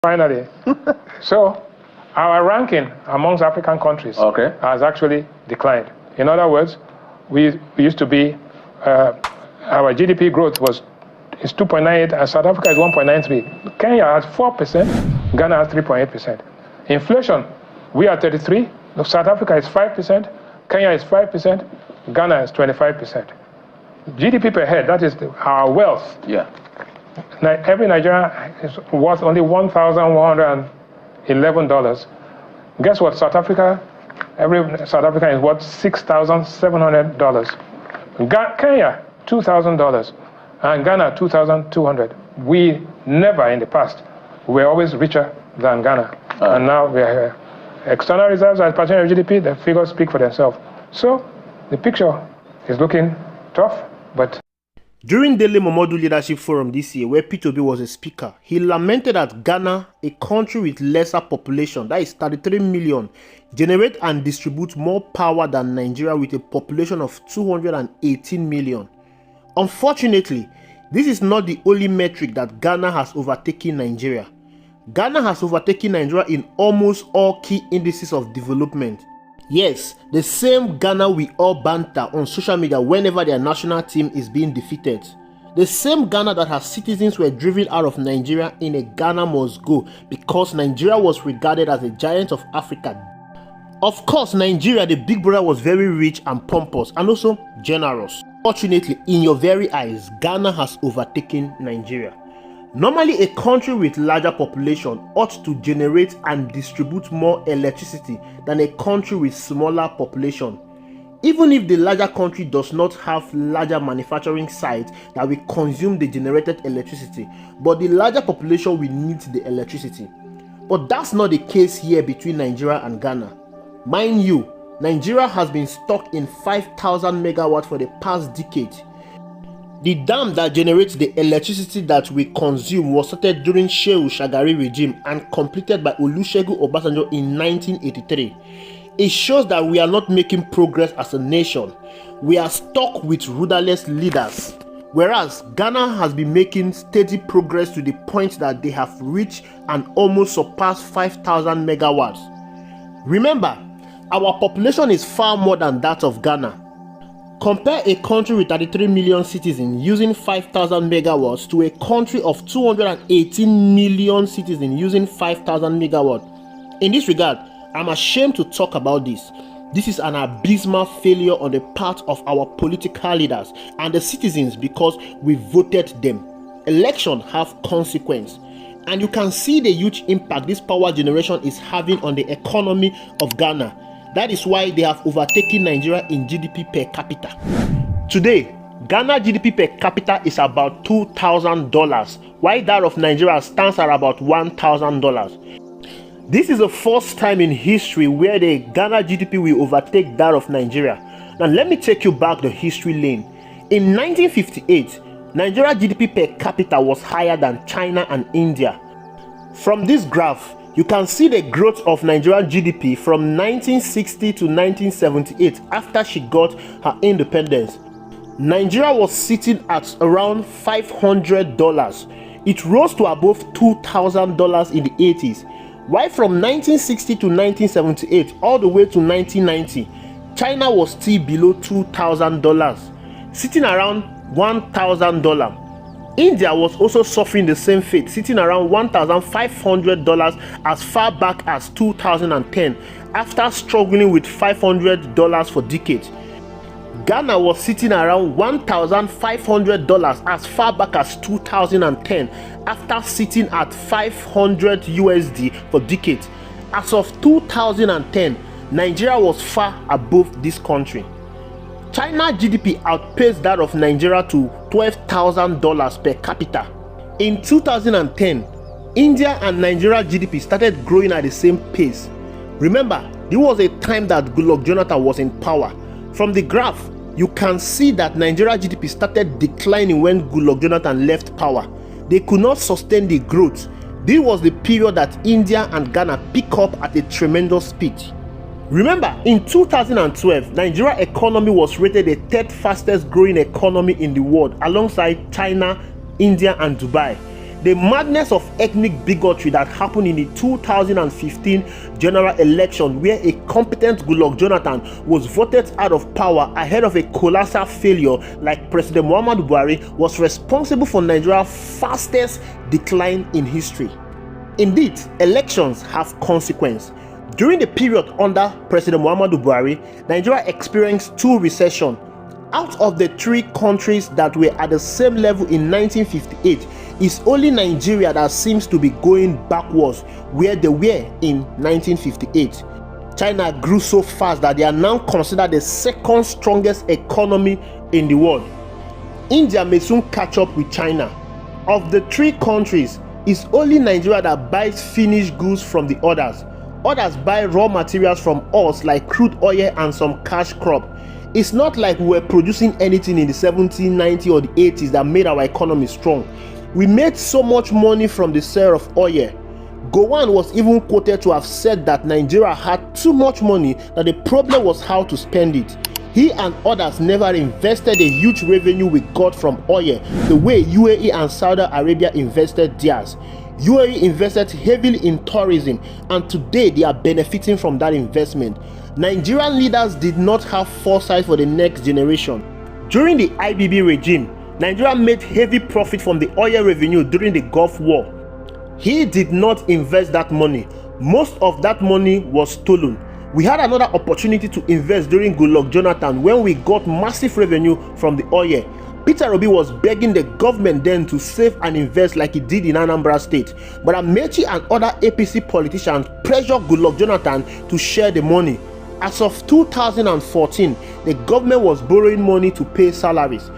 Finally. So our ranking amongst African countries has actually declined. In other words, we used to be, our GDP growth is 2.98, and South Africa is 1.93. Kenya has 4%, Ghana has 3.8%. Inflation, we are 33, South Africa is 5%, Kenya is 5%, Ghana is 25%. GDP per head, that is our wealth. Yeah. Every Nigerian is worth only $1,111. Guess what? South Africa, every South African is worth $6,700. Kenya, $2,000. And Ghana, $2,200. We never in the past were always richer than Ghana. And now we are here. External reserves as percentage of GDP, the figures speak for themselves. So the picture is looking tough, but during the Momodu Leadership Forum this year, where P2B was a speaker, he lamented that Ghana, a country with lesser population, that is 33 million, generate and distribute more power than Nigeria with a population of 218 million. Unfortunately, this is not the only metric that Ghana has overtaken Nigeria. Ghana has overtaken Nigeria in almost all key indices of development. Yes, the same Ghana we all banter on social media whenever their national team is being defeated. The same Ghana that has citizens were driven out of Nigeria in a Ghana must go because Nigeria was regarded as a giant of Africa. Of course, Nigeria, the big brother, was very rich and pompous and also generous. Fortunately, in your very eyes, Ghana has overtaken Nigeria. Normally, a country with larger population ought to generate and distribute more electricity than a country with smaller population. Even if the larger country does not have larger manufacturing sites that will consume the generated electricity, but the larger population will need the electricity. But that's not the case here between Nigeria and Ghana. Mind you, Nigeria has been stuck in 5,000 megawatts for the past decade. The dam that generates the electricity that we consume was started during Shehu Shagari regime and completed by Olusegun Obasanjo in 1983. It shows that we are not making progress as a nation. We are stuck with rudderless leaders. Whereas Ghana has been making steady progress to the point that they have reached and almost surpassed 5,000 megawatts. Remember, our population is far more than that of Ghana. Compare a country with 33 million citizens using 5,000 megawatts to a country of 218 million citizens using 5,000 megawatts. In this regard, I'm ashamed to talk about this. This is an abysmal failure on the part of our political leaders and the citizens because we voted them. Elections have consequence. And you can see the huge impact this power generation is having on the economy of Ghana. That is why they have overtaken Nigeria in GDP per capita. Today, Ghana GDP per capita is about $2,000, while that of Nigeria stands at about $1,000. This is the first time in history where the Ghana GDP will overtake that of Nigeria. Now let me take you back the history lane. In 1958, Nigeria GDP per capita was higher than China and India. From this graph, you can see the growth of Nigerian GDP from 1960 to 1978 after she got her independence. Nigeria was sitting at around $500. It rose to above $2,000 in the 80s. While from 1960 to 1978 all the way to 1990, China was still below $2,000, sitting around $1,000. India was also suffering the same fate, sitting around $1,500 as far back as 2010 after struggling with $500 for decades. Ghana was sitting around $1,500 as far back as 2010 after sitting at 500 USD for decades. As of 2010, Nigeria was far above this country. China GDP outpaced that of Nigeria to $12,000 per capita. In 2010, India and Nigeria GDP started growing at the same pace. Remember, there was a time that Goodluck Jonathan was in power. From the graph, you can see that Nigeria GDP started declining when Goodluck Jonathan left power. They could not sustain the growth. This was the period that India and Ghana picked up at a tremendous speed. Remember, in 2012, Nigeria economy was rated the third fastest growing economy in the world alongside China, India and Dubai. The madness of ethnic bigotry that happened in the 2015 general election, where a competent Goodluck Jonathan was voted out of power ahead of a colossal failure like President Muhammadu Buhari, was responsible for Nigeria's fastest decline in history. Indeed, elections have consequence. During the period under President Muhammadu Buhari, Nigeria experienced 2 recessions. Out of the 3 countries that were at the same level in 1958, it's only Nigeria that seems to be going backwards where they were in 1958. China grew so fast that they are now considered the second strongest economy in the world. India may soon catch up with China. Of the 3 countries, it's only Nigeria that buys finished goods from the others. Others buy raw materials from us like crude oil and some cash crop. It's not like we were producing anything in the 70s, 90s or the 80s that made our economy strong. We made so much money from the sale of oil. Gowon was even quoted to have said that Nigeria had too much money, that the problem was how to spend it. He and others never invested the huge revenue we got from oil the way UAE and Saudi Arabia invested theirs. UAE invested heavily in tourism, and today they are benefiting from that investment. Nigerian leaders did not have foresight for the next generation. During the IBB regime, Nigeria made heavy profit from the oil revenue during the Gulf War. He did not invest that money. Most of that money was stolen. We had another opportunity to invest during Goodluck Jonathan when we got massive revenue from the oil. Peter Obi was begging the government then to save and invest like he did in Anambra State. But Amechi and other APC politicians pressured Goodluck Jonathan to share the money. As of 2014, the government was borrowing money to pay salaries.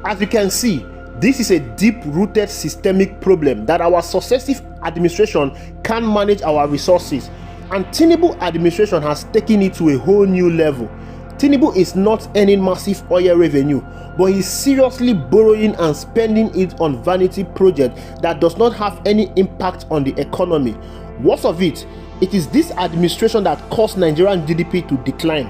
As you can see, this is a deep-rooted systemic problem that our successive administration can't manage our resources. And Tinubu administration has taken it to a whole new level. Tinubu is not earning massive oil revenue, but he's seriously borrowing and spending it on vanity projects that does not have any impact on the economy. Worst of it, it is this administration that caused Nigerian GDP to decline,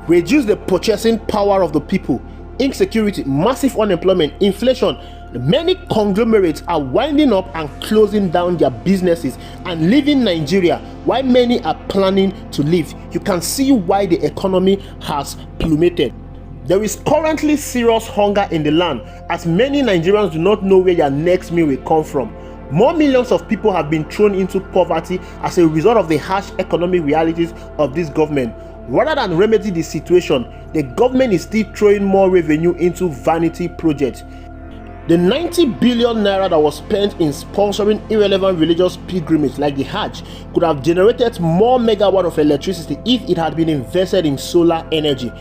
reduce the purchasing power of the people, insecurity, massive unemployment, inflation. Many conglomerates are winding up and closing down their businesses and leaving Nigeria, while many are planning to leave. You can see why the economy has plummeted. There is currently serious hunger in the land, as many Nigerians do not know where their next meal will come from. More millions of people have been thrown into poverty as a result of the harsh economic realities of this government. Rather than remedy the situation, the government is still throwing more revenue into vanity projects. The 90 billion naira that was spent in sponsoring irrelevant religious pilgrimages like the Hajj could have generated more megawatts of electricity if it had been invested in solar energy.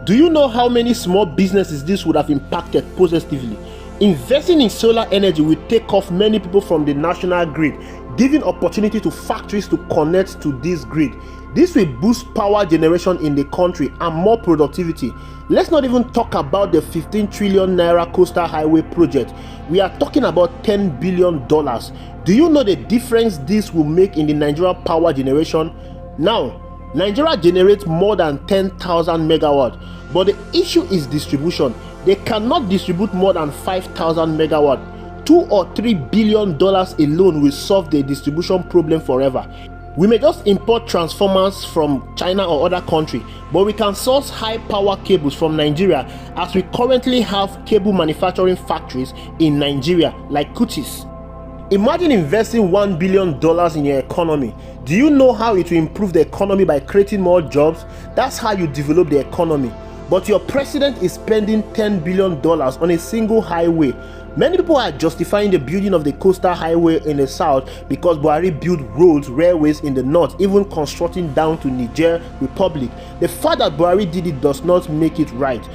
Do you know how many small businesses this would have impacted positively? Investing in solar energy will take off many people from the national grid, giving opportunity to factories to connect to this grid. This will boost power generation in the country and more productivity. Let's not even talk about the 15 trillion naira coastal highway project. We are talking about $10 billion. Do you know the difference this will make in the Nigeria power generation? Now, Nigeria generates more than 10,000 megawatts, but the issue is distribution. They cannot distribute more than 5,000 megawatts. $2 or $3 billion alone will solve the distribution problem forever. We may just import transformers from China or other country, but we can source high power cables from Nigeria, as we currently have cable manufacturing factories in Nigeria like Kutis. Imagine investing $1 billion in your economy. Do you know how it will improve the economy by creating more jobs? That's how you develop the economy. But your president is spending $10 billion on a single highway. Many people are justifying the building of the coastal highway in the south because Buhari built roads, railways in the north, even constructing down to Niger Republic. The fact that Buhari did it does not make it right.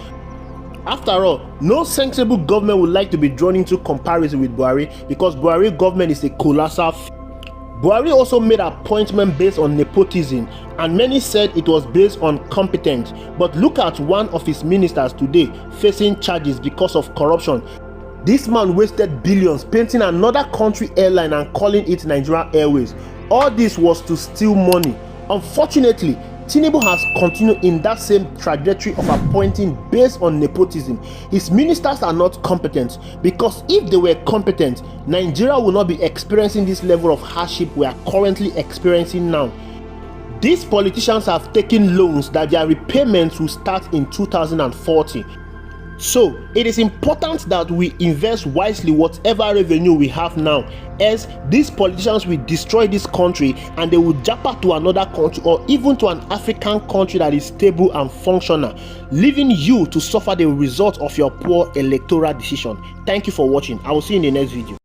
After all, no sensible government would like to be drawn into comparison with Buhari because Buhari government is a colossal. Buhari also made appointment based on nepotism, and many said it was based on competence. But look at one of his ministers today facing charges because of corruption. This man wasted billions painting another country airline and calling it Nigeria Airways. All this was to steal money. Unfortunately, Tinubu has continued in that same trajectory of appointing based on nepotism. His ministers are not competent, because if they were competent, Nigeria will not be experiencing this level of hardship we are currently experiencing now. These politicians have taken loans that their repayments will start in 2040. So it is important that we invest wisely whatever revenue we have now, else these politicians will destroy this country and they will jump to another country or even to an African country that is stable and functional, leaving you to suffer the result of your poor electoral decision. Thank you for watching. I will see you in the next video.